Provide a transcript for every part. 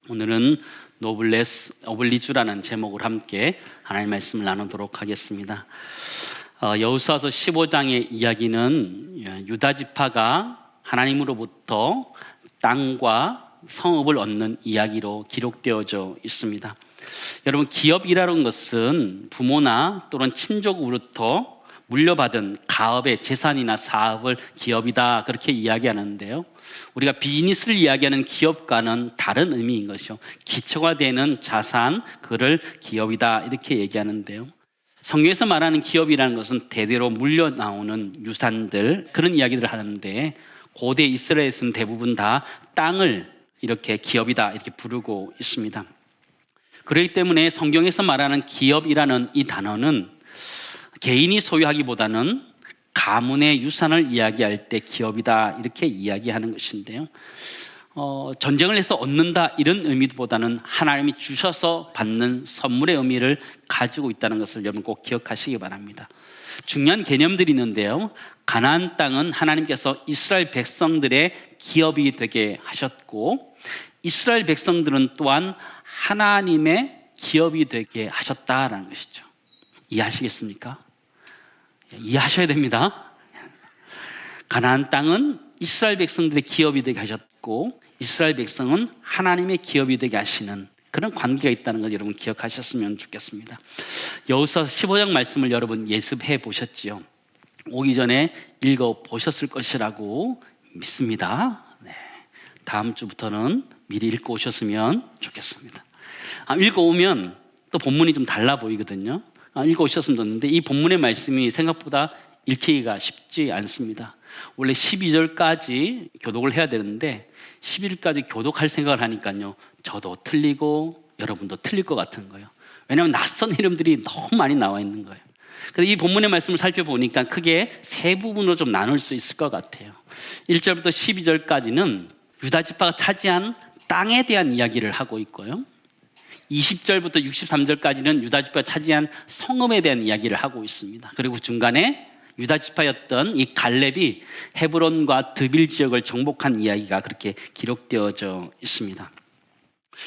오늘은 노블레스 오블리주라는 제목으로 함께 하나님의 말씀을 나누도록 하겠습니다. 여호수아서 15장의 이야기는 유다 지파가 하나님으로부터 땅과 성읍을 얻는 이야기로 기록되어져 있습니다. 여러분, 기업이라는 것은 부모나 또는 친족으로부터 물려받은 가업의 재산이나 사업을 기업이다, 그렇게 이야기하는데요, 우리가 비즈니스를 이야기하는 기업과는 다른 의미인 것이요, 기초가 되는 자산, 그를 기업이다, 이렇게 얘기하는데요, 성경에서 말하는 기업이라는 것은 대대로 물려 나오는 유산들, 그런 이야기들을 하는데, 고대 이스라엘에서는 대부분 다 땅을 이렇게 기업이다, 이렇게 부르고 있습니다. 그렇기 때문에 성경에서 말하는 기업이라는 이 단어는 개인이 소유하기보다는 가문의 유산을 이야기할 때 기업이다, 이렇게 이야기하는 것인데요, 전쟁을 해서 얻는다, 이런 의미보다는 하나님이 주셔서 받는 선물의 의미를 가지고 있다는 것을 여러분 꼭 기억하시기 바랍니다. 중요한 개념들이 있는데요, 가나안 땅은 하나님께서 이스라엘 백성들의 기업이 되게 하셨고, 이스라엘 백성들은 또한 하나님의 기업이 되게 하셨다라는 것이죠. 이해하시겠습니까? 이해하셔야 됩니다. 가나안 땅은 이스라엘 백성들의 기업이 되게 하셨고, 이스라엘 백성은 하나님의 기업이 되게 하시는 그런 관계가 있다는 걸 여러분 기억하셨으면 좋겠습니다. 여호수아서 15장 말씀을 여러분 예습해 보셨지요? 오기 전에 읽어보셨을 것이라고 믿습니다. 네. 다음 주부터는 미리 읽고 오셨으면 좋겠습니다. 읽어오면 또 본문이 좀 달라 보이거든요. 읽어오셨으면 좋겠는데, 이 본문의 말씀이 생각보다 읽히기가 쉽지 않습니다. 원래 12절까지 교독을 해야 되는데 11절까지 교독할 생각을 하니까요, 저도 틀리고 여러분도 틀릴 것 같은 거예요. 왜냐하면 낯선 이름들이 너무 많이 나와 있는 거예요. 그래서 이 본문의 말씀을 살펴보니까 크게 세 부분으로 좀 나눌 수 있을 것 같아요. 1절부터 12절까지는 유다 지파가 차지한 땅에 대한 이야기를 하고 있고요, 20절부터 63절까지는 유다 지파가 차지한 성읍에 대한 이야기를 하고 있습니다. 그리고 중간에 유다 지파였던 이 갈렙이 헤브론과 드빌 지역을 정복한 이야기가 그렇게 기록되어져 있습니다.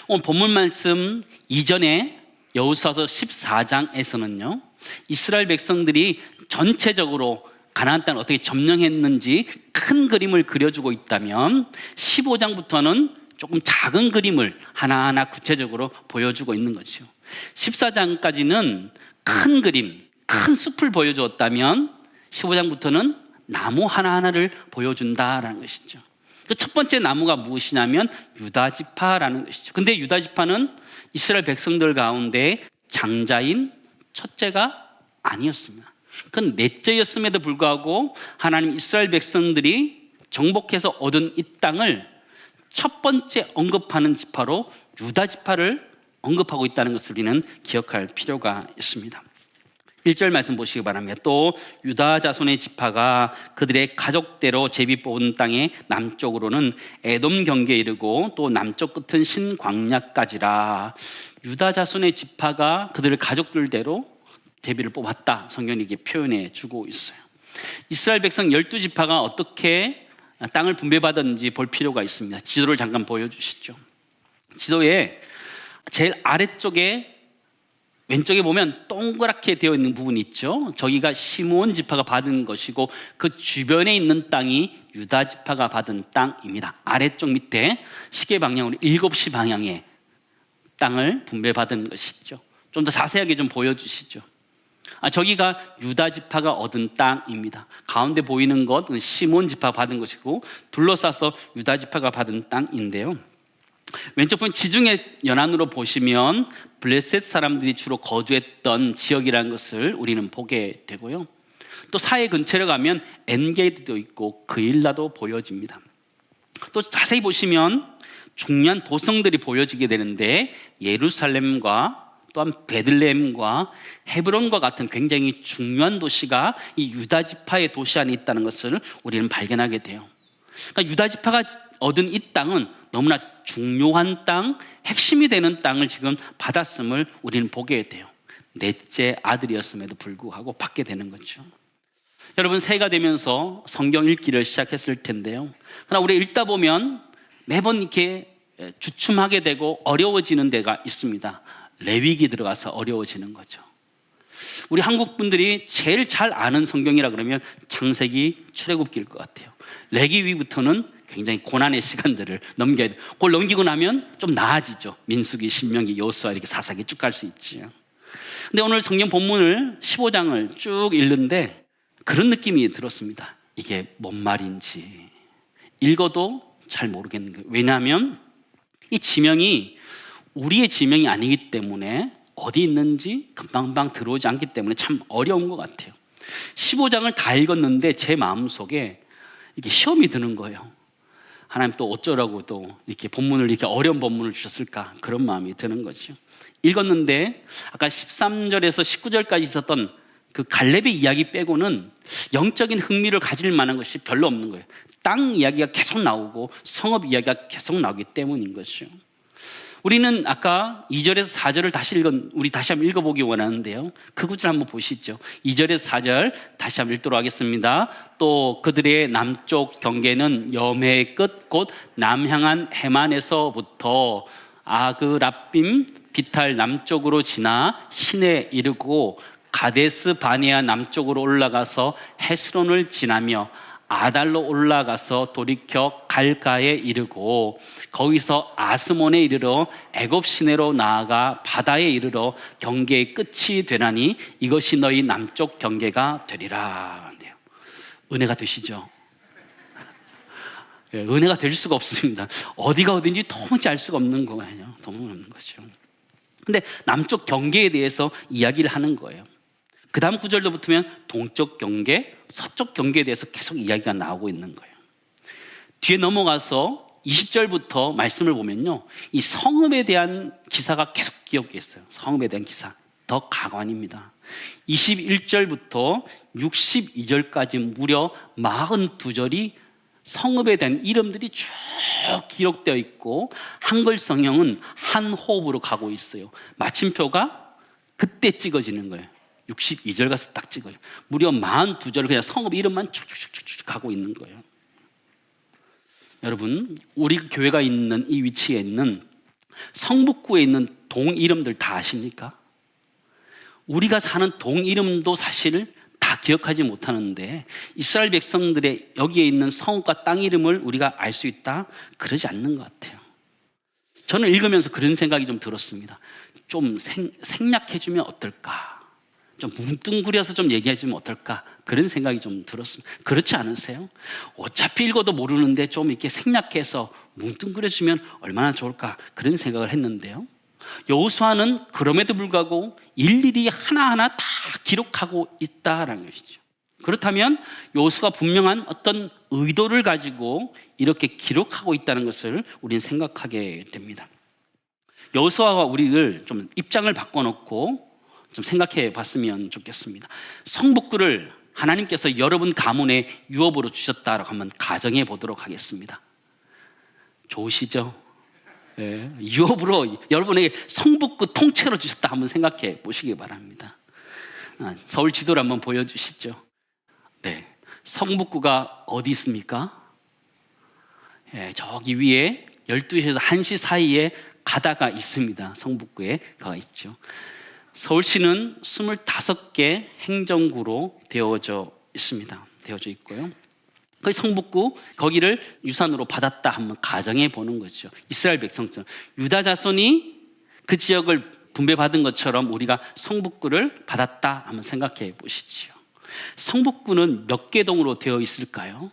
오늘 본문 말씀 이전에 여호수아서 14장에서는요, 이스라엘 백성들이 전체적으로 가나안 땅을 어떻게 점령했는지 큰 그림을 그려주고 있다면, 15장부터는 조금 작은 그림을 하나하나 구체적으로 보여주고 있는 거죠. 14장까지는 큰 그림, 큰 숲을 보여주었다면 15장부터는 나무 하나하나를 보여준다라는 것이죠. 그 첫 번째 나무가 무엇이냐면 유다 지파라는 것이죠. 근데 유다 지파는 이스라엘 백성들 가운데 장자인 첫째가 아니었습니다. 그건 넷째였음에도 불구하고 하나님 이스라엘 백성들이 정복해서 얻은 이 땅을 첫 번째 언급하는 지파로 유다 지파를 언급하고 있다는 것을 우리는 기억할 필요가 있습니다. 1절 말씀 보시기 바랍니다. 또 유다 자손의 지파가 그들의 가족대로 제비 뽑은 땅의 남쪽으로는 에돔 경계에 이르고 또 남쪽 끝은 신광야까지라. 유다 자손의 지파가 그들의 가족들대로 제비를 뽑았다, 성경이 이렇게 표현해 주고 있어요. 이스라엘 백성 12지파가 어떻게 땅을 분배받았는지 볼 필요가 있습니다. 지도를 잠깐 보여주시죠. 지도에 제일 아래쪽에 왼쪽에 보면 동그랗게 되어 있는 부분이 있죠. 저기가 시므온 지파가 받은 것이고, 그 주변에 있는 땅이 유다 지파가 받은 땅입니다. 아래쪽 밑에 시계 방향으로 7시 방향의 땅을 분배받은 것이죠. 좀 더 자세하게 좀 보여주시죠. 저기가 유다 지파가 얻은 땅입니다. 가운데 보이는 것은 시몬 지파가 받은 것이고, 둘러싸서 유다 지파가 받은 땅인데요, 왼쪽 보면 지중해 연안으로 보시면 블레셋 사람들이 주로 거주했던 지역이라는 것을 우리는 보게 되고요, 또 사해 근처에 가면 엔게이도 있고 그일라도 보여집니다. 또 자세히 보시면 중요한 도성들이 보여지게 되는데, 예루살렘과 또한 베들레헴과 헤브론과 같은 굉장히 중요한 도시가 이 유다 지파의 도시 안에 있다는 것을 우리는 발견하게 돼요. 그러니까 유다 지파가 얻은 이 땅은 너무나 중요한 땅, 핵심이 되는 땅을 지금 받았음을 우리는 보게 돼요. 넷째 아들이었음에도 불구하고 받게 되는 거죠. 여러분, 새해가 되면서 성경 읽기를 시작했을 텐데요, 그러나 우리 읽다 보면 매번 이렇게 주춤하게 되고 어려워지는 데가 있습니다. 레위기 들어가서 어려워지는 거죠. 우리 한국 분들이 제일 잘 아는 성경이라 그러면 창세기, 출애굽기일 것 같아요. 레위기부터는 굉장히 고난의 시간들을 넘겨야 돼요. 그걸 넘기고 나면 좀 나아지죠. 민수기, 신명기, 여호수아 이렇게 사사기 쭉 갈 수 있지요. 근데 오늘 성경 본문을 15장을 쭉 읽는데 그런 느낌이 들었습니다. 이게 뭔 말인지 읽어도 잘 모르겠는 거예요. 왜냐하면 이 지명이 우리의 지명이 아니기 때문에 어디 있는지 금방금방 들어오지 않기 때문에 참 어려운 것 같아요. 15장을 다 읽었는데 제 마음속에 이게 시험이 드는 거예요. 하나님 또 어쩌라고 또 이렇게 본문을 이렇게 어려운 본문을 주셨을까 그런 마음이 드는 거죠. 읽었는데 아까 13절에서 19절까지 있었던 그 갈렙의 이야기 빼고는 영적인 흥미를 가질 만한 것이 별로 없는 거예요. 땅 이야기가 계속 나오고 성읍 이야기가 계속 나오기 때문인 거죠. 우리는 아까 2절에서 4절을 우리 다시 한번 읽어보기 원하는데요. 그 구절 한번 보시죠. 2절에서 4절 다시 한번 읽도록 하겠습니다. 또 그들의 남쪽 경계는 염해의 끝 곧 남향한 해만에서부터 아그라빔 비탈 남쪽으로 지나 신에 이르고 가데스 바네아 남쪽으로 올라가서 헤스론을 지나며 아달로 올라가서 돌이켜 갈가에 이르고 거기서 아스몬에 이르러 애굽 시내로 나아가 바다에 이르러 경계의 끝이 되나니 이것이 너희 남쪽 경계가 되리라. 은혜가 되시죠? 은혜가 될 수가 없습니다. 어디가 어딘지 도무지 알 수가 없는 거예요. 도무지 없는 거죠. 근데 남쪽 경계에 대해서 이야기를 하는 거예요. 그 다음 구절도 붙으면 동쪽 경계, 서쪽 경계에 대해서 계속 이야기가 나오고 있는 거예요. 뒤에 넘어가서 20절부터 말씀을 보면요, 이 성읍에 대한 기사가 계속 기억돼 있어요. 성읍에 대한 기사 더 가관입니다. 21절부터 62절까지 무려 42절이 성읍에 대한 이름들이 쭉 기록되어 있고 한글 성형은 한 호흡으로 가고 있어요. 마침표가 그때 찍어지는 거예요. 62절 가서 딱 찍어요. 무려 42절을 그냥 성읍 이름만 쭉쭉쭉쭉 가고 있는 거예요. 여러분, 우리 교회가 있는 이 위치에 있는 성북구에 있는 동 이름들 다 아십니까? 우리가 사는 동 이름도 사실 다 기억하지 못하는데 이스라엘 백성들의 여기에 있는 성읍과 땅 이름을 우리가 알 수 있다? 그러지 않는 것 같아요. 저는 읽으면서 그런 생각이 좀 들었습니다. 좀 생략해주면 어떨까? 좀 뭉뚱그려서 좀 얘기해주면 어떨까? 그런 생각이 좀 들었습니다. 그렇지 않으세요? 어차피 읽어도 모르는데 좀 이렇게 생략해서 뭉뚱그려주면 얼마나 좋을까? 그런 생각을 했는데요. 여호수아는 그럼에도 불구하고 일일이 하나하나 다 기록하고 있다라는 것이죠. 그렇다면 여호수아가 분명한 어떤 의도를 가지고 이렇게 기록하고 있다는 것을 우리는 생각하게 됩니다. 여호수아가 우리를 좀 입장을 바꿔놓고 좀 생각해 봤으면 좋겠습니다. 성북구를 하나님께서 여러분 가문에 유업으로 주셨다라고 한번 가정해 보도록 하겠습니다. 좋으시죠? 네, 유업으로 여러분에게 성북구 통째로 주셨다 한번 생각해 보시기 바랍니다. 서울 지도를 한번 보여주시죠. 네, 성북구가 어디 있습니까? 네, 저기 위에 12시에서 1시 사이에 가다가 있습니다. 성북구에 가 있죠. 서울시는 25개 행정구로 되어져 있습니다. 되어져 있고요. 거기 성북구, 거기를 유산으로 받았다 한번 가정해 보는 거죠. 이스라엘 백성처럼 유다 자손이 그 지역을 분배받은 것처럼 우리가 성북구를 받았다 한번 생각해 보시죠. 성북구는 몇 개 동으로 되어 있을까요?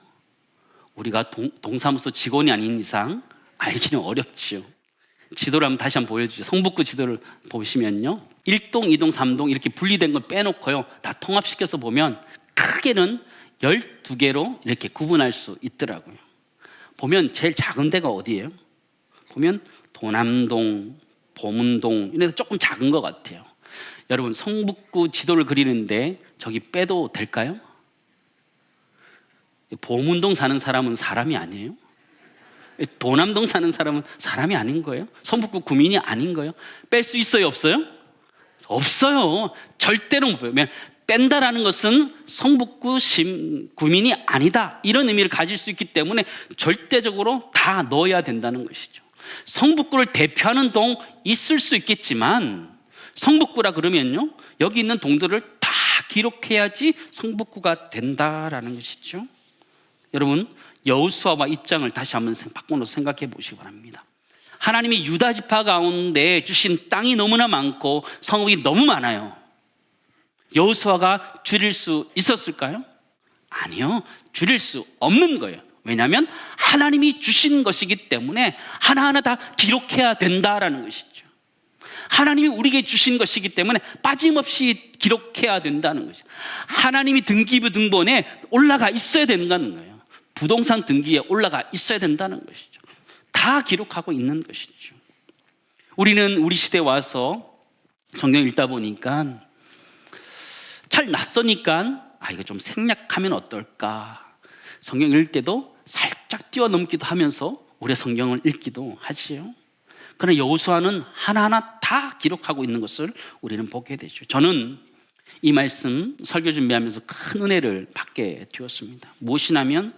우리가 동사무소 직원이 아닌 이상 알기는 어렵죠. 지도를 한번 다시 한번 보여주죠. 성북구 지도를 보시면요, 1동, 2동, 3동 이렇게 분리된 걸 빼놓고요, 다 통합시켜서 보면 크게는 12개로 이렇게 구분할 수 있더라고요. 보면 제일 작은 데가 어디예요? 보면 도남동, 보문동 이런 데서 조금 작은 것 같아요. 여러분, 성북구 지도를 그리는데 저기 빼도 될까요? 보문동 사는 사람은 사람이 아니에요? 도남동 사는 사람은 사람이 아닌 거예요? 성북구 구민이 아닌 거예요? 뺄 수 있어요, 없어요? 없어요. 절대로 못 빼요. 뺀다라는 것은 성북구 구민이 아니다, 이런 의미를 가질 수 있기 때문에 절대적으로 다 넣어야 된다는 것이죠. 성북구를 대표하는 동 있을 수 있겠지만 성북구라 그러면요, 여기 있는 동들을 다 기록해야지 성북구가 된다라는 것이죠. 여러분, 여호수아와 입장을 다시 한번 바꿔놓고 생각해 보시기 바랍니다. 하나님이 유다 지파 가운데 주신 땅이 너무나 많고 성읍이 너무 많아요. 여호수아가 줄일 수 있었을까요? 아니요, 줄일 수 없는 거예요. 왜냐하면 하나님이 주신 것이기 때문에 하나하나 다 기록해야 된다라는 것이죠. 하나님이 우리에게 주신 것이기 때문에 빠짐없이 기록해야 된다는 것이죠. 하나님이 등기부 등본에 올라가 있어야 된다는 거예요. 부동산 등기에 올라가 있어야 된다는 것이죠. 다 기록하고 있는 것이죠. 우리는 우리 시대에 와서 성경 읽다 보니까 잘 낯서니까 이거 좀 생략하면 어떨까, 성경 읽을 때도 살짝 뛰어넘기도 하면서 우리 성경을 읽기도 하지요. 그러나 여호수아는 하나하나 다 기록하고 있는 것을 우리는 보게 되죠. 저는 이 말씀 설교 준비하면서 큰 은혜를 받게 되었습니다. 무엇이냐면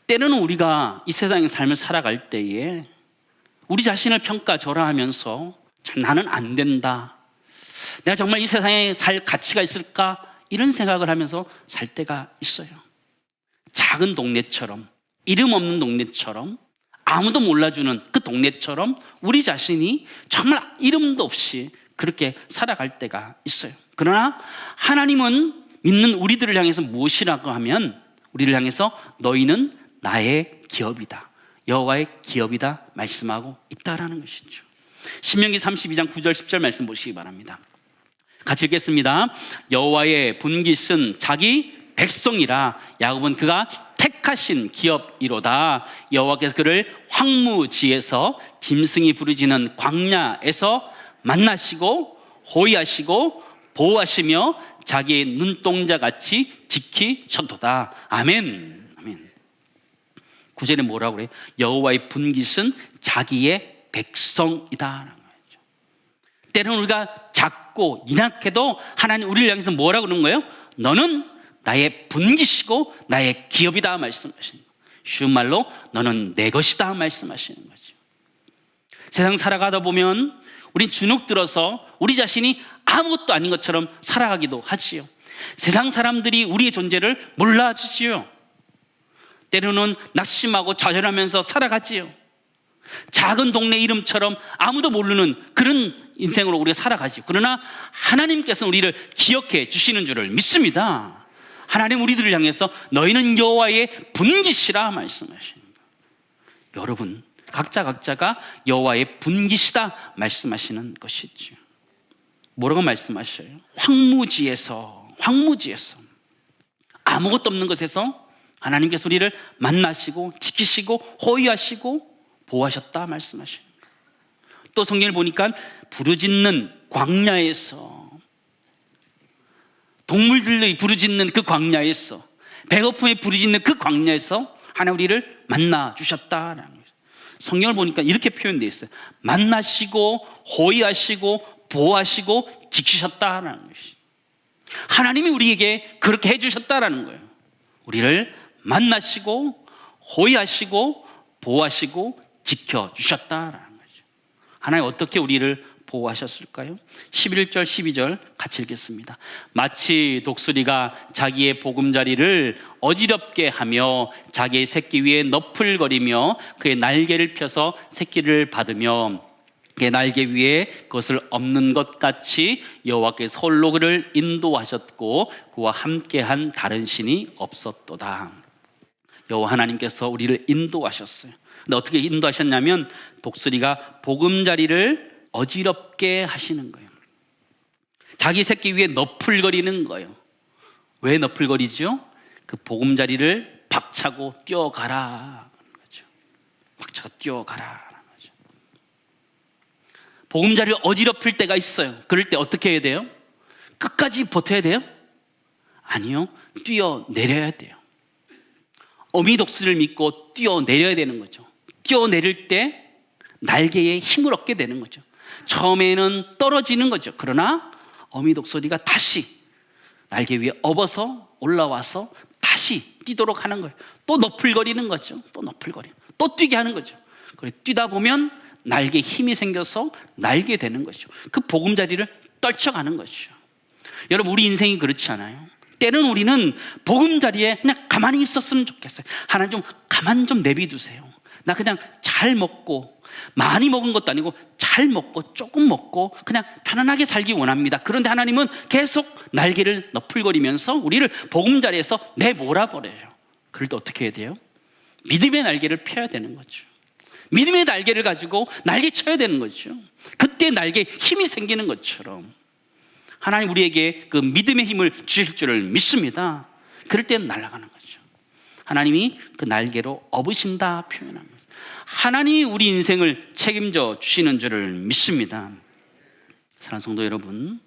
때로는 우리가 이 세상의 삶을 살아갈 때에 우리 자신을 평가절하하면서 참 나는 안 된다, 내가 정말 이 세상에 살 가치가 있을까, 이런 생각을 하면서 살 때가 있어요. 작은 동네처럼, 이름 없는 동네처럼, 아무도 몰라주는 그 동네처럼 우리 자신이 정말 이름도 없이 그렇게 살아갈 때가 있어요. 그러나 하나님은 믿는 우리들을 향해서 무엇이라고 하면, 우리를 향해서 너희는 나의 기업이다, 여호와의 기업이다 말씀하고 있다라는 것이죠. 신명기 32장 9절 10절 말씀 보시기 바랍니다. 같이 읽겠습니다. 여호와의 분깃은 자기 백성이라, 야곱은 그가 택하신 기업이로다. 여호와께서 그를 황무지에서 짐승이 부르짖는 광야에서 만나시고 호위하시고 보호하시며 자기의 눈동자같이 지키셨도다. 아멘. 아멘. 9절에 뭐라고 그래요? 여호와의 분깃은 자기의 백성이다. 때로는 우리가 작고 연약해도 하나님 우리를 향해서 뭐라고 그러는 거예요? 너는 나의 분깃이고 나의 기업이다 말씀하시는 거예요. 쉬운 말로 너는 내 것이다 말씀하시는 거죠. 세상 살아가다 보면 우린 주눅 들어서 우리 자신이 아무것도 아닌 것처럼 살아가기도 하지요. 세상 사람들이 우리의 존재를 몰라주지요. 때로는 낙심하고 좌절하면서 살아가지요. 작은 동네 이름처럼 아무도 모르는 그런 인생으로 우리가 살아가지요. 그러나 하나님께서는 우리를 기억해 주시는 줄을 믿습니다. 하나님 우리들을 향해서 너희는 여호와의 분깃이라 말씀하시는 거예요. 여러분, 각자가 여호와의 분깃이다 말씀하시는 것이죠. 뭐라고 말씀하셔요? 황무지에서 아무것도 없는 것에서 하나님께서 우리를 만나시고 지키시고 호위하시고 보호하셨다 말씀하시는 거예요. 또 성경을 보니까 부르짖는 광야에서, 동물들이 부르짖는 그 광야에서, 배고픔에 부르짖는 그 광야에서 하나님 우리를 만나 주셨다라는 거예요. 성경을 보니까 이렇게 표현되어 있어요. 만나시고 호위하시고 보호하시고 지키셨다라는 것이, 하나님이 우리에게 그렇게 해주셨다라는 거예요. 우리를 만나시고 호위하시고 보호하시고 지켜주셨다라는 거죠. 하나님 어떻게 우리를 보호하셨을까요? 11절 12절 같이 읽겠습니다. 마치 독수리가 자기의 보금자리를 어지럽게 하며 자기의 새끼 위에 너풀거리며 그의 날개를 펴서 새끼를 받으며 그의 날개 위에 그것을 엎는 것 같이 여호와께서 홀로 그를 인도하셨고 그와 함께한 다른 신이 없었도다. 여호와 하나님께서 우리를 인도하셨어요. 근데 어떻게 인도하셨냐면 독수리가 보금자리를 어지럽게 하시는 거예요. 자기 새끼 위에 너풀거리는 거예요. 왜 너풀거리죠? 그 보금자리를 박차고 뛰어가라 거죠. 박차고 뛰어가라 거죠. 보금자리를 어지럽힐 때가 있어요. 그럴 때 어떻게 해야 돼요? 끝까지 버텨야 돼요? 아니요, 뛰어내려야 돼요. 어미 독수리를 믿고 뛰어내려야 되는 거죠. 뛰어내릴 때 날개에 힘을 얻게 되는 거죠. 처음에는 떨어지는 거죠. 그러나 어미 독수리가 다시 날개 위에 업어서 올라와서 다시 뛰도록 하는 거예요. 또 너풀거리는 거죠. 또 뛰게 하는 거죠. 그리고 뛰다 보면 날개에 힘이 생겨서 날게 되는 것이죠. 그 보금자리를 떨쳐가는 것이죠. 여러분, 우리 인생이 그렇지 않아요? 때는 우리는 보금자리에 그냥 가만히 있었으면 좋겠어요. 하나님 좀 가만 좀 내비두세요. 나 그냥 잘 먹고, 많이 먹은 것도 아니고 잘 먹고 조금 먹고 그냥 편안하게 살기 원합니다. 그런데 하나님은 계속 날개를 너풀거리면서 우리를 보금자리에서 내몰아버려요. 그럴 때 어떻게 해야 돼요? 믿음의 날개를 펴야 되는 거죠. 믿음의 날개를 가지고 날개 쳐야 되는 거죠. 그때 날개에 힘이 생기는 것처럼 하나님 우리에게 그 믿음의 힘을 주실 줄을 믿습니다. 그럴 때는 날아가는 거죠. 하나님이 그 날개로 업으신다 표현합니다. 하나님이 우리 인생을 책임져 주시는 줄을 믿습니다. 사랑하는 성도 여러분,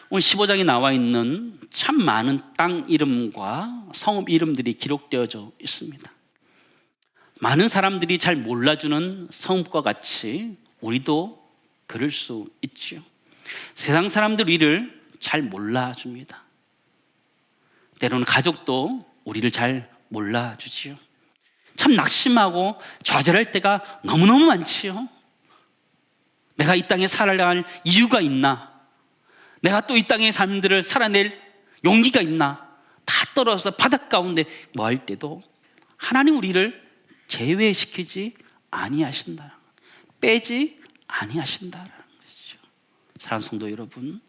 오늘 15장에 나와 있는 참 많은 땅 이름과 성읍 이름들이 기록되어져 있습니다. 많은 사람들이 잘 몰라주는 성읍과 같이 우리도 그럴 수 있죠. 세상 사람들 우리를 잘 몰라줍니다. 때로는 가족도 우리를 잘 몰라주지요. 참 낙심하고 좌절할 때가 너무너무 많지요. 내가 이 땅에 살아갈 이유가 있나? 내가 또 이 땅의 삶들을 살아낼 용기가 있나? 다 떨어져서 바닥 가운데 뭐 할 때도 하나님 우리를 제외시키지 아니하신다, 빼지 아니하신다라는 것이죠. 사랑하는 성도 여러분,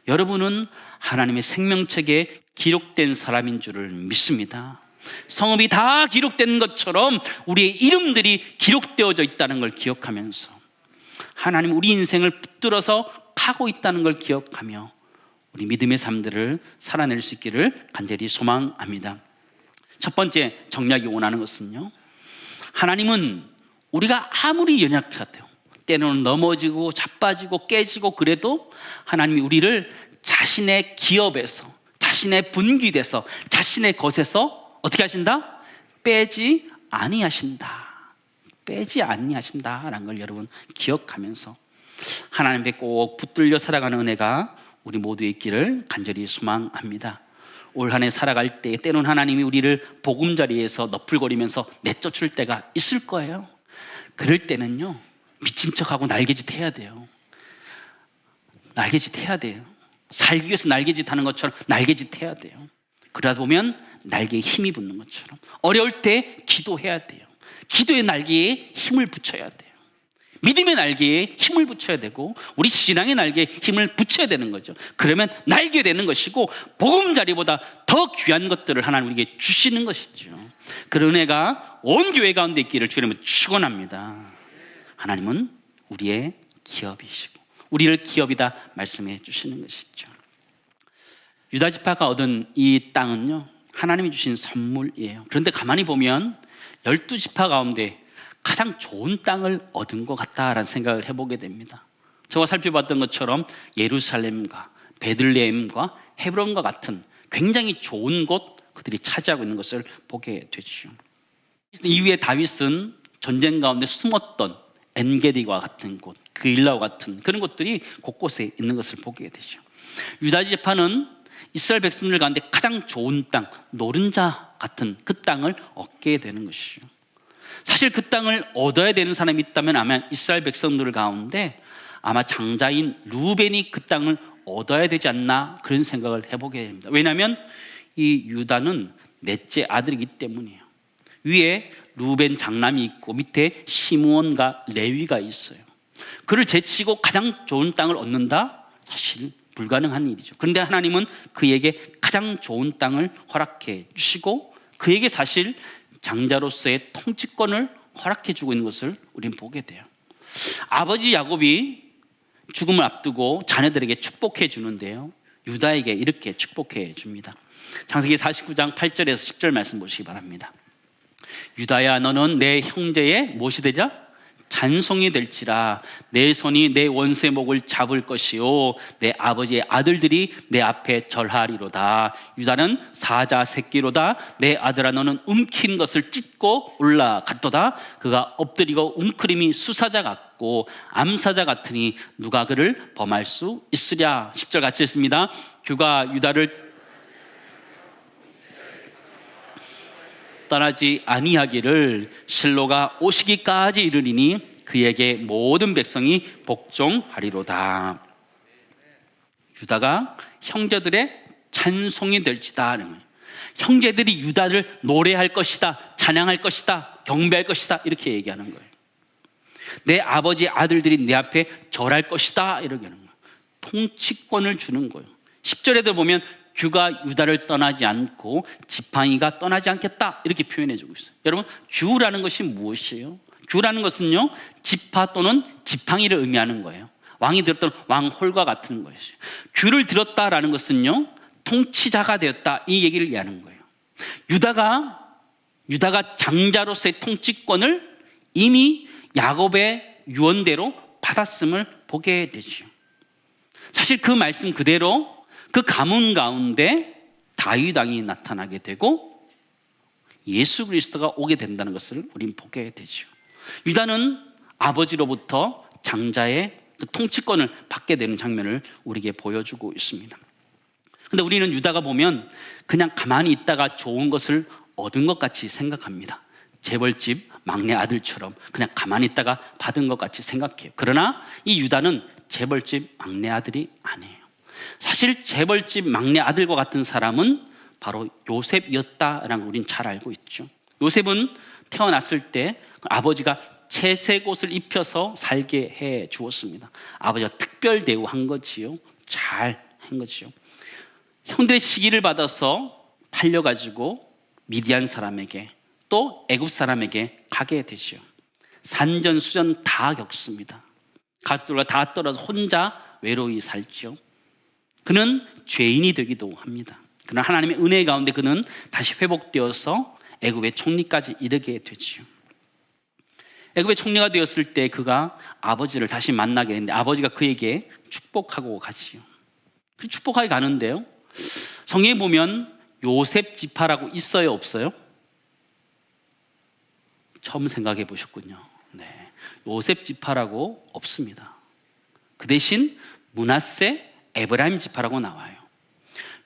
여러분은 하나님의 생명책에 기록된 사람인 줄을 믿습니다. 성읍이 다 기록된 것처럼 우리의 이름들이 기록되어져 있다는 걸 기억하면서 하나님 우리 인생을 붙들어서 가고 있다는 걸 기억하며 우리 믿음의 삶들을 살아낼 수 있기를 간절히 소망합니다. 첫 번째 정리하기 원하는 것은요, 하나님은 우리가 아무리 연약해도 때로는 넘어지고 자빠지고 깨지고 그래도 하나님이 우리를 자신의 기업에서, 자신의 분기돼서, 자신의 것에서 어떻게 하신다? 빼지 아니하신다. 빼지 아니하신다라는 걸 여러분 기억하면서 하나님께 꼭 붙들려 살아가는 은혜가 우리 모두의 있기를 간절히 소망합니다. 올 한 해 살아갈 때 때로는 하나님이 우리를 보금자리에서 너풀거리면서 내쫓을 때가 있을 거예요. 그럴 때는요, 미친 척하고 날개짓 해야 돼요. 날개짓 해야 돼요. 살기 위해서 날개짓 하는 것처럼 날개짓 해야 돼요. 그러다 보면 날개에 힘이 붙는 것처럼 어려울 때 기도해야 돼요. 기도의 날개에 힘을 붙여야 돼요. 믿음의 날개에 힘을 붙여야 되고 우리 신앙의 날개에 힘을 붙여야 되는 거죠. 그러면 날게 되는 것이고 보금자리보다 더 귀한 것들을 하나님 우리에게 주시는 것이죠. 그 은혜가 온 교회 가운데 있기를 주님은 축원합니다. 하나님은 우리의 기업이시고 우리를 기업이다 말씀해 주시는 것이죠. 유다 지파가 얻은 이 땅은요, 하나님이 주신 선물이에요. 그런데 가만히 보면 12지파 가운데 가장 좋은 땅을 얻은 것 같다라는 생각을 해보게 됩니다. 제가 살펴봤던 것처럼 예루살렘과 베들레헴과 헤브론과 같은 굉장히 좋은 곳 그들이 차지하고 있는 것을 보게 되죠. 이후에 다윗은 전쟁 가운데 숨었던 엔게디와 같은 곳, 그일라와 같은 그런 곳들이 곳곳에 있는 것을 보게 되죠. 유다 지파는 이스라엘 백성들 가운데 가장 좋은 땅, 노른자 같은 그 땅을 얻게 되는 것이죠. 사실 그 땅을 얻어야 되는 사람이 있다면 아마 이스라엘 백성들 가운데 아마 장자인 루벤이 그 땅을 얻어야 되지 않나 그런 생각을 해보게 됩니다. 왜냐하면 이 유다는 넷째 아들이기 때문이에요. 위에 루벤 장남이 있고 밑에 시므온과 레위가 있어요. 그를 제치고 가장 좋은 땅을 얻는다? 사실 불가능한 일이죠. 그런데 하나님은 그에게 가장 좋은 땅을 허락해 주시고 그에게 사실 장자로서의 통치권을 허락해 주고 있는 것을 우리는 보게 돼요. 아버지 야곱이 죽음을 앞두고 자녀들에게 축복해 주는데요, 유다에게 이렇게 축복해 줍니다. 창세기 49장 8절에서 10절 말씀 보시기 바랍니다. 유다야, 너는 내 형제의 무엇이 되자? 찬송이 될지라. 내 손이 내 원수의 목을 잡을 것이요 내 아버지의 아들들이 내 앞에 절하리로다. 유다는 사자 새끼로다. 내 아들아, 너는 움킨 것을 찢고 올라갔도다. 그가 엎드리고 웅크림이 수사자 같고 암사자 같으니 누가 그를 범할 수 있으랴. 10절 같이 읽습니다. 그가 유다를 떠나지 아니하기를 실로가 오시기까지 이르리니 그에게 모든 백성이 복종하리로다. 유다가 형제들의 찬송이 될지다. 형제들이 유다를 노래할 것이다, 찬양할 것이다, 경배할 것이다, 이렇게 얘기하는 거예요. 내 아버지 아들들이 내 앞에 절할 것이다, 이렇게 하는 거예요. 통치권을 주는 거예요. 10절에도 보면 규가 유다를 떠나지 않고 지팡이가 떠나지 않겠다, 이렇게 표현해주고 있어요. 여러분, 규라는 것이 무엇이에요? 규라는 것은요, 지파 또는 지팡이를 의미하는 거예요. 왕이 들었던 왕홀과 같은 것이죠. 규를 들었다라는 것은요, 통치자가 되었다, 이 얘기를 이해하는 거예요. 유다가 장자로서의 통치권을 이미 야곱의 유언대로 받았음을 보게 되죠. 사실 그 말씀 그대로 그 가문 가운데 다윗 왕이 나타나게 되고 예수 그리스도가 오게 된다는 것을 우린 보게 되죠. 유다는 아버지로부터 장자의 그 통치권을 받게 되는 장면을 우리에게 보여주고 있습니다. 근데 우리는 유다가 보면 그냥 가만히 있다가 좋은 것을 얻은 것 같이 생각합니다. 재벌집 막내 아들처럼 그냥 가만히 있다가 받은 것 같이 생각해요. 그러나 이 유다는 재벌집 막내 아들이 아니에요. 사실 재벌집 막내 아들과 같은 사람은 바로 요셉이었다라는 걸 우린 잘 알고 있죠. 요셉은 태어났을 때 아버지가 채색 옷을 입혀서 살게 해 주었습니다. 아버지가 특별 대우한 거지요. 잘 한 거지요. 형들의 시기를 받아서 팔려가지고 미디안 사람에게 또 애굽 사람에게 가게 되죠. 산전수전 다 겪습니다. 가족들과 다 떨어져 혼자 외로이 살죠. 그는 죄인이 되기도 합니다. 그러나 하나님의 은혜 가운데 그는 다시 회복되어서 애굽의 총리까지 이르게 되죠. 애굽의 총리가 되었을 때 그가 아버지를 다시 만나게 되는데 아버지가 그에게 축복하고 가지요. 그 축복하게 가는데요, 성경에 보면 요셉 지파라고 있어요, 없어요? 처음 생각해 보셨군요. 네, 요셉 지파라고 없습니다. 그 대신 므낫세, 에브라임 지파라고 나와요.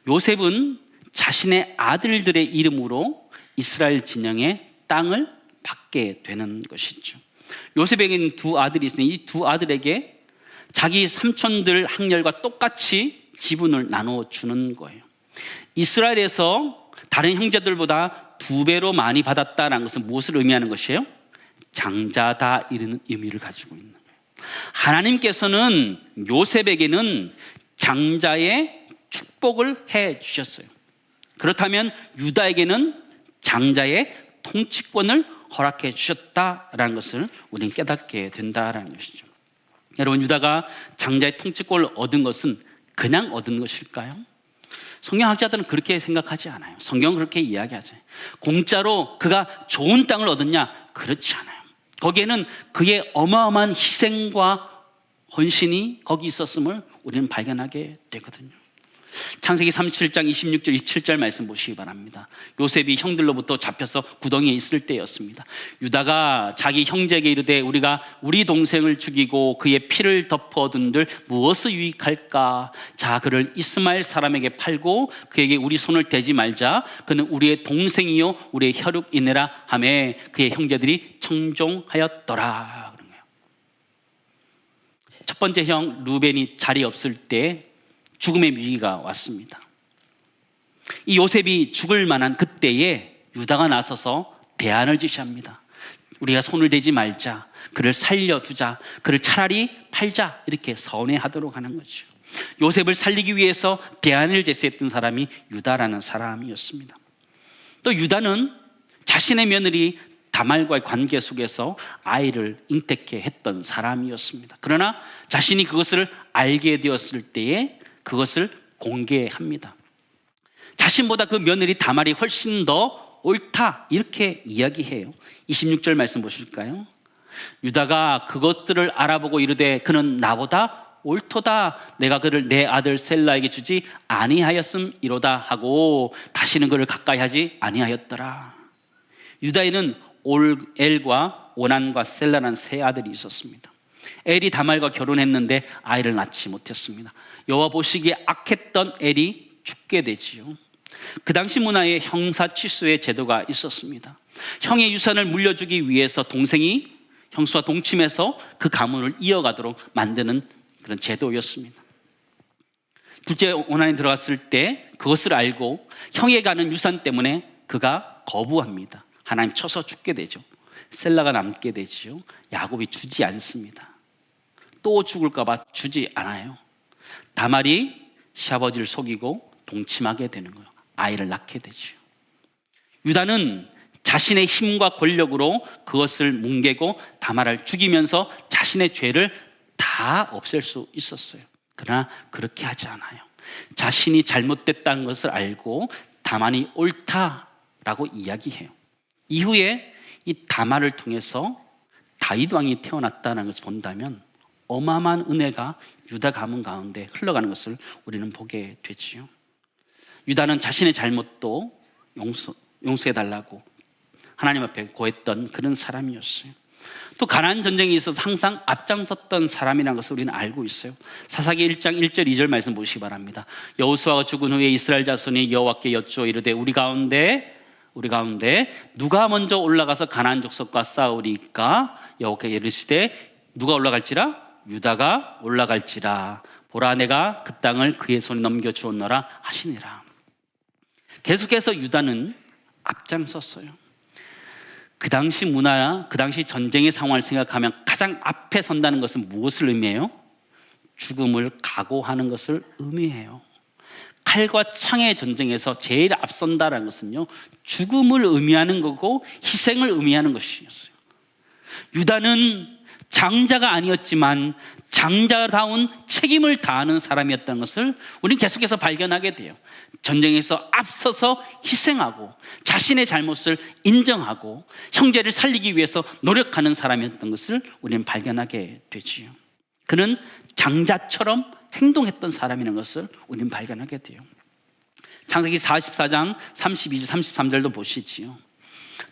요셉은 자신의 아들들의 이름으로 이스라엘 진영의 땅을 받게 되는 것이죠. 요셉에게는 두 아들이 있으니 이 두 아들에게 자기 삼촌들 학렬과 똑같이 지분을 나눠 주는 거예요. 이스라엘에서 다른 형제들보다 2배로 많이 받았다는 것은 무엇을 의미하는 것이에요? 장자다, 이런 의미를 가지고 있는 거예요. 하나님께서는 요셉에게는 장자의 축복을 해 주셨어요. 그렇다면 유다에게는 장자의 통치권을 허락해 주셨다라는 것을 우리는 깨닫게 된다라는 것이죠. 여러분, 유다가 장자의 통치권을 얻은 것은 그냥 얻은 것일까요? 성경학자들은 그렇게 생각하지 않아요. 성경은 그렇게 이야기하죠. 공짜로 그가 좋은 땅을 얻었냐? 그렇지 않아요. 거기에는 그의 어마어마한 희생과 헌신이 거기 있었음을 우리는 발견하게 되거든요. 창세기 37장 26절 27절 말씀 보시기 바랍니다. 요셉이 형들로부터 잡혀서 구덩이에 있을 때였습니다. 유다가 자기 형제에게 이르되 우리가 우리 동생을 죽이고 그의 피를 덮어둔들 무엇을 유익할까? 자, 그를 이스마엘 사람에게 팔고 그에게 우리 손을 대지 말자. 그는 우리의 동생이요 우리의 혈육이니라 하매 그의 형제들이 청종하였더라. 첫 번째 형 루벤이 자리 없을 때 죽음의 위기가 왔습니다. 이 요셉이 죽을 만한 그때에 유다가 나서서 대안을 제시합니다. 우리가 손을 대지 말자, 그를 살려두자, 그를 차라리 팔자, 이렇게 선회하도록 하는 거죠. 요셉을 살리기 위해서 대안을 제시했던 사람이 유다라는 사람이었습니다. 또 유다는 자신의 며느리 다말과의 관계 속에서 아이를 잉태케 했던 사람이었습니다. 그러나 자신이 그것을 알게 되었을 때에 그것을 공개합니다. 자신보다 그 며느리 다말이 훨씬 더 옳다, 이렇게 이야기해요. 26절 말씀 보실까요? 유다가 그것들을 알아보고 이르되 그는 나보다 옳도다. 내가 그를 내 아들 셀라에게 주지 아니하였음이로다 하고 다시는 그를 가까이 하지 아니하였더라. 유다에는 엘과 오난과 셀라라는 세 아들이 있었습니다. 엘이 다말과 결혼했는데 아이를 낳지 못했습니다. 여호와 보시기에 악했던 엘이 죽게 되지요. 그 당시 문화에 형사 취소의 제도가 있었습니다. 형의 유산을 물려주기 위해서 동생이 형수와 동침해서 그 가문을 이어가도록 만드는 그런 제도였습니다. 둘째 원한에 들어갔을 때 그것을 알고 형에 가는 유산 때문에 그가 거부합니다. 하나님 쳐서 죽게 되죠. 셀라가 남게 되죠. 야곱이 주지 않습니다. 또 죽을까 봐 주지 않아요. 다말이 시아버지를 속이고 동침하게 되는 거예요. 아이를 낳게 되죠. 유다는 자신의 힘과 권력으로 그것을 뭉개고 다말을 죽이면서 자신의 죄를 다 없앨 수 있었어요. 그러나 그렇게 하지 않아요. 자신이 잘못됐다는 것을 알고 다만이 옳다라고 이야기해요. 이후에 이 다말을 통해서 다윗 왕이 태어났다는 것을 본다면 어마어마한 은혜가 유다 가문 가운데 흘러가는 것을 우리는 보게 되지요. 유다는 자신의 잘못도 용서해달라고 하나님 앞에 고했던 그런 사람이었어요. 또 가나안 전쟁에 있어서 항상 앞장섰던 사람이라는 것을 우리는 알고 있어요. 사사기 1장 1절 2절 말씀 보시기 바랍니다. 여호수아가 죽은 후에 이스라엘 자손이 여호와께 여쭈어 이르되 우리 가운데 누가 먼저 올라가서 가나안 족속과 싸우리까? 여호와께 이르시되 누가 올라갈지라? 유다가 올라갈지라. 보라 내가 그 땅을 그의 손에 넘겨주었노라 하시니라. 계속해서 유다는 앞장섰어요. 그 당시 문화야, 그 당시 전쟁의 상황을 생각하면 가장 앞에 선다는 것은 무엇을 의미해요? 죽음을 각오하는 것을 의미해요. 칼과 창의 전쟁에서 제일 앞선다는 것은요, 죽음을 의미하는 거고 희생을 의미하는 것이었어요. 유다는 장자가 아니었지만 장자다운 책임을 다하는 사람이었다는 것을 우리는 계속해서 발견하게 돼요. 전쟁에서 앞서서 희생하고 자신의 잘못을 인정하고 형제를 살리기 위해서 노력하는 사람이었던 것을 우리는 발견하게 되지요. 그는 장자처럼 행동했던 사람이라는 것을 우리는 발견하게 돼요. 창세기 44장 32절 33절도 보시지요.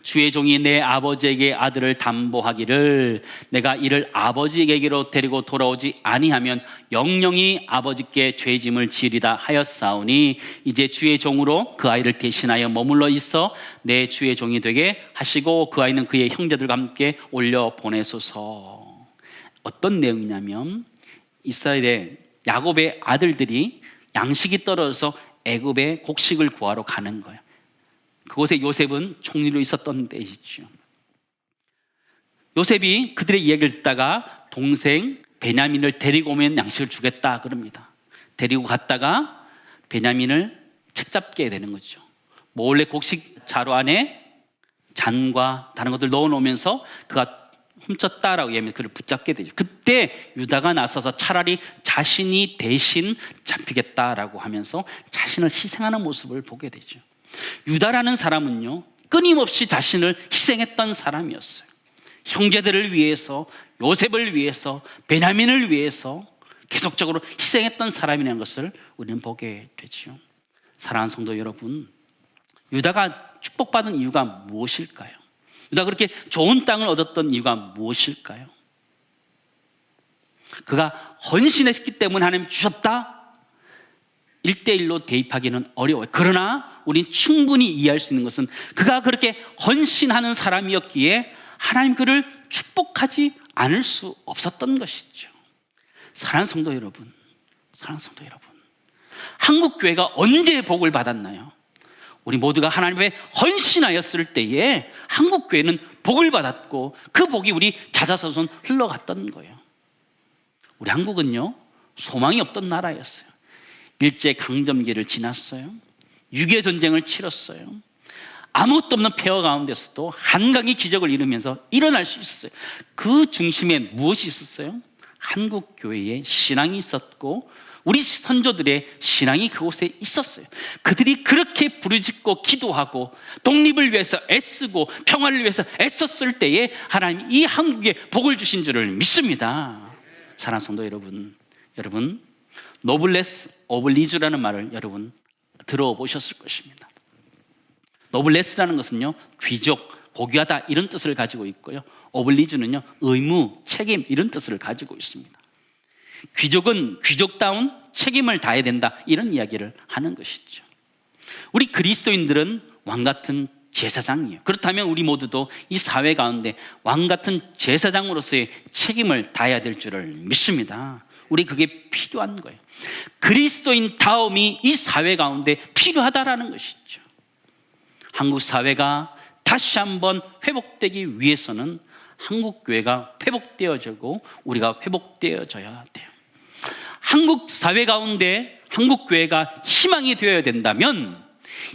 주의 종이 내 아버지에게 아들을 담보하기를 내가 이를 아버지에게로 데리고 돌아오지 아니하면 영영이 아버지께 죄짐을 지으리다 하였사오니 이제 주의 종으로 그 아이를 대신하여 머물러 있어 내 주의 종이 되게 하시고 그 아이는 그의 형제들과 함께 올려 보내소서. 어떤 내용이냐면 이스라엘의 야곱의 아들들이 양식이 떨어져서 애굽의 곡식을 구하러 가는 거예요. 그곳에 요셉은 총리로 있었던 때이죠. 요셉이 그들의 이야기를 듣다가 동생 베냐민을 데리고 오면 양식을 주겠다 그럽니다. 데리고 갔다가 베냐민을 책잡게 되는 거죠. 몰래 곡식 자루 안에 잔과 다른 것들 넣어놓으면서 그가 훔쳤다라고 얘기하면 그를 붙잡게 되죠. 그때 유다가 나서서 차라리 자신이 대신 잡히겠다라고 하면서 자신을 희생하는 모습을 보게 되죠. 유다라는 사람은요, 끊임없이 자신을 희생했던 사람이었어요. 형제들을 위해서, 요셉을 위해서, 베냐민을 위해서 계속적으로 희생했던 사람이라는 것을 우리는 보게 되죠. 사랑하는 성도 여러분, 유다가 축복받은 이유가 무엇일까요? 유다가 그렇게 좋은 땅을 얻었던 이유가 무엇일까요? 그가 헌신했기 때문에 하나님 주셨다? 1대1로 대입하기는 어려워요. 그러나 우리는 충분히 이해할 수 있는 것은 그가 그렇게 헌신하는 사람이었기에 하나님 그를 축복하지 않을 수 없었던 것이죠. 사랑하는 성도 여러분, 한국 교회가 언제 복을 받았나요? 우리 모두가 하나님 앞에 헌신하였을 때에 한국 교회는 복을 받았고 그 복이 우리 자자손손 흘러갔던 거예요. 우리 한국은요, 소망이 없던 나라였어요. 일제강점기를 지났어요. 6.25 전쟁을 치렀어요. 아무것도 없는 폐허 가운데서도 한강의 기적을 이루면서 일어날 수 있었어요. 그 중심에 무엇이 있었어요? 한국 교회의 신앙이 있었고 우리 선조들의 신앙이 그곳에 있었어요. 그들이 그렇게 부르짖고 기도하고 독립을 위해서 애쓰고 평화를 위해서 애썼을 때에 하나님 이 한국에 복을 주신 줄을 믿습니다. 사랑하는 성도 여러분, 노블레스 오블리주라는 말을 여러분 들어보셨을 것입니다. 노블레스라는 것은요, 귀족, 고귀하다 이런 뜻을 가지고 있고요. 오블리주는요, 의무, 책임 이런 뜻을 가지고 있습니다. 귀족은 귀족다운 책임을 다해야 된다 이런 이야기를 하는 것이죠. 우리 그리스도인들은 왕 같은 제사장이에요. 그렇다면 우리 모두도 이 사회 가운데 왕 같은 제사장으로서의 책임을 다해야 될 줄을 믿습니다. 우리 그게 필요한 거예요. 그리스도인 다움이 이 사회 가운데 필요하다라는 것이죠. 한국 사회가 다시 한번 회복되기 위해서는 한국 교회가 회복되어지고 우리가 회복되어져야 돼요. 한국 사회 가운데 한국 교회가 희망이 되어야 된다면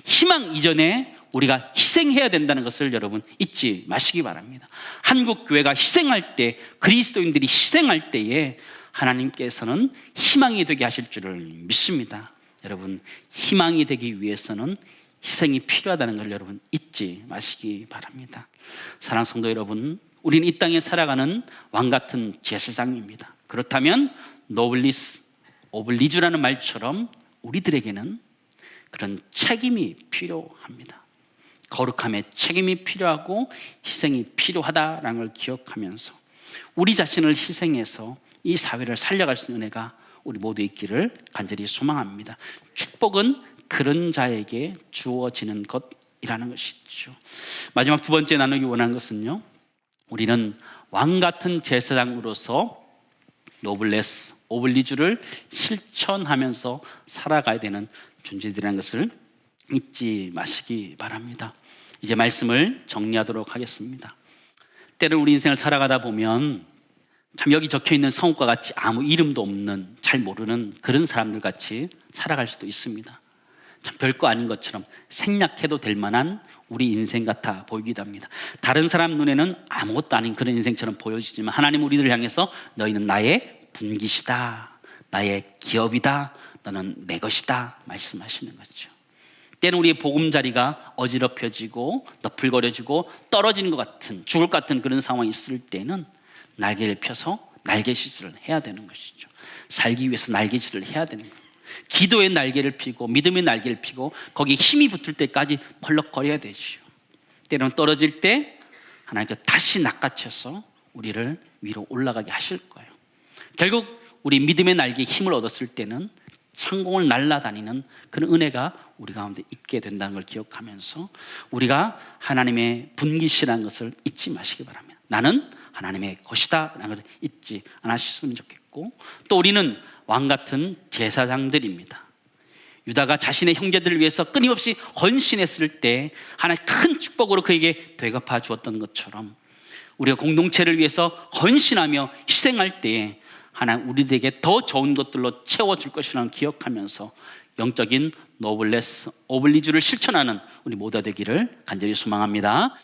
희망 이전에 우리가 희생해야 된다는 것을 여러분 잊지 마시기 바랍니다. 한국 교회가 희생할 때, 그리스도인들이 희생할 때에 하나님께서는 희망이 되게 하실 줄을 믿습니다. 여러분, 희망이 되기 위해서는 희생이 필요하다는 걸 여러분 잊지 마시기 바랍니다. 사랑하는 성도 여러분, 우리는 이 땅에 살아가는 왕 같은 제사장입니다. 그렇다면 노블리스 오블리주라는 말처럼 우리들에게는 그런 책임이 필요합니다. 거룩함의 책임이 필요하고 희생이 필요하다라는 걸 기억하면서 우리 자신을 희생해서 이 사회를 살려갈 수 있는 은혜가 우리 모두 있기를 간절히 소망합니다. 축복은 그런 자에게 주어지는 것이라는 것이죠. 마지막 두 번째 나누기 원하는 것은요, 우리는 왕 같은 제사장으로서 노블레스 오블리주를 실천하면서 살아가야 되는 존재들이라는 것을 잊지 마시기 바랍니다. 이제 말씀을 정리하도록 하겠습니다. 때로 우리 인생을 살아가다 보면 참 여기 적혀있는 성읍과 같이 아무 이름도 없는, 잘 모르는 그런 사람들 같이 살아갈 수도 있습니다. 참 별거 아닌 것처럼 생략해도 될 만한 우리 인생 같아 보이기도 합니다. 다른 사람 눈에는 아무것도 아닌 그런 인생처럼 보여지지만 하나님 우리들을 향해서 너희는 나의 분깃이다, 나의 기업이다, 너는 내 것이다 말씀하시는 거죠. 때는 우리의 보금자리가 어지럽혀지고 너풀거려지고 떨어지는 것 같은, 죽을 것 같은 그런 상황이 있을 때는 날개를 펴서 날개짓을 해야 되는 것이죠. 살기 위해서 날개짓을 해야 되는 거예요. 기도의 날개를 피고 믿음의 날개를 피고 거기에 힘이 붙을 때까지 펄럭거려야 되죠. 때로는 떨어질 때 하나님께서 다시 낚아채서 우리를 위로 올라가게 하실 거예요. 결국 우리 믿음의 날개에 힘을 얻었을 때는 창공을 날아다니는 그런 은혜가 우리 가운데 있게 된다는 걸 기억하면서 우리가 하나님의 분깃이라는 것을 잊지 마시기 바랍니다. 나는 하나님의 것이다 라는 것을 잊지 않으셨으면 좋겠고, 또 우리는 왕 같은 제사장들입니다. 유다가 자신의 형제들을 위해서 끊임없이 헌신했을 때 하나님 큰 축복으로 그에게 되갚아 주었던 것처럼 우리가 공동체를 위해서 헌신하며 희생할 때에 하나님 우리에게 더 좋은 것들로 채워줄 것이라는 기억하면서 영적인 노블레스 오블리주를 실천하는 우리 모두가 되기를 간절히 소망합니다.